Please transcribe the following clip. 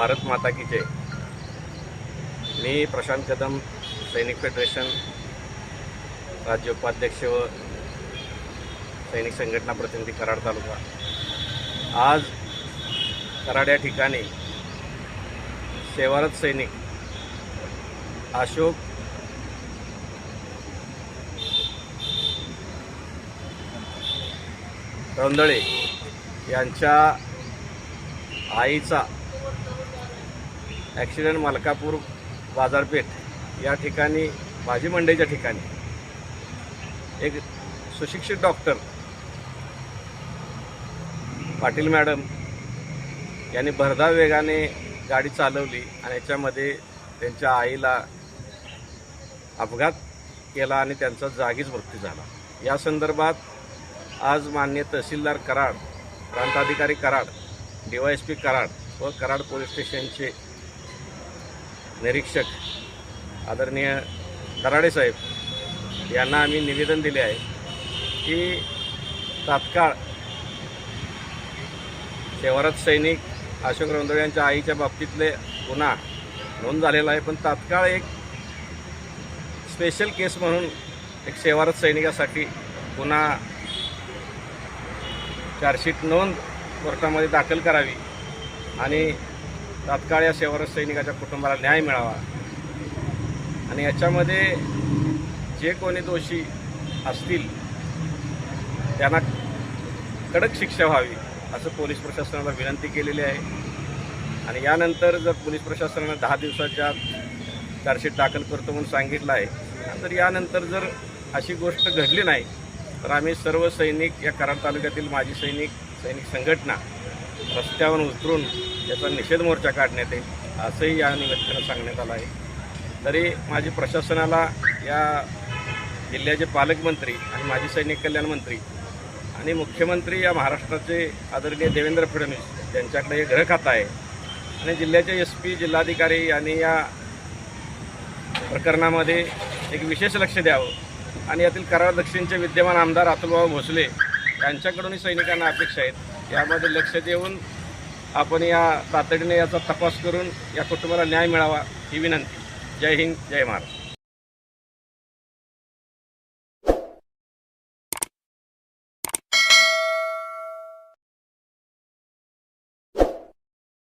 भारत माता की जय। मी प्रशांत कदम, सैनिक फेडरेशन राज्य उपाध्यक्ष व सैनिक संघटना प्रतिनिधी कराड तालुका। आज कराड या ठिकाणी सेवारत सैनिक अशोक रौंदळे यांच्या आईचा ॲक्सिडेंट मलकापूर बाजारपेठ या ठिकाणी भाजी मंडईच्या ठिकाणी एक सुशिक्षित डॉक्टर पाटील मॅडम यांनी भरधाव वेगाने गाडी चालवली आणि याच्यामध्ये त्यांच्या आईला अपघात केला आणि त्यांचा जागीच मृत्यू झाला। या संदर्भात आज माननीय तहसीलदार कराड, प्रांताधिकारी कराड, DYSP कराड व कराड पोलीस स्टेशनचे निरीक्षक आदरणीय दराडे साहेब यांना आम्ही निवेदन दिले आहे की तात्काळ सेवारत सैनिक अशोक रौंदळे यांच्या आईच्या बाबतीतले गुन्हा नोंद झालेला आहे, पण तात्काळ एक स्पेशल केस म्हणून एक सेवारत सैनिकासाठी गुन्हा चार्जशीट नोंद कोर्टामध्ये दाखल करावी आणि तात्काळ या सेवारत सैनिकाच्या कुटुंबाला न्याय मिळावा आणि याच्यामध्ये जे कोणी दोषी असतील त्यांना कडक शिक्षा व्हावी असं पोलीस प्रशासनाला विनंती केलेली आहे। आणि यानंतर जर पोलीस प्रशासनानं 10 दिवसाच्या आत चार्जशीट दाखल करतो म्हणून सांगितलं आहे, तर यानंतर जर अशी गोष्ट घडली नाही तर आम्ही सर्व सैनिक या कराड तालुक्यातील माजी सैनिक संघटना रस्त्यावर उतरून याचा निषेध मोर्चा काढण्यात येईल असंही या निवेदनात सांगण्यात आलं आहे। तरी माजी प्रशासनाला या जिल्ह्याचे पालकमंत्री आणि माजी सैनिक कल्याण मंत्री आणि मुख्यमंत्री या महाराष्ट्राचे आदरणीय देवेंद्र फडणवीस यांच्याकडे हे गृहखातं आहे आणि जिल्ह्याचे SP जिल्हाधिकारी यांनी या प्रकरणामध्ये एक विशेष लक्ष द्यावं आणि यातील कराड दक्षिणचे विद्यमान आमदार अतुलभाऊ भोसले यांच्याकडूनही सैनिकांना अपेक्षा आहेत यामध्ये लक्ष देऊन आपण या तातडीने याचा तपास करून या कुटुंबाला न्याय मिळावा ही विनंती। जय हिंद, जय महाराष्ट्र।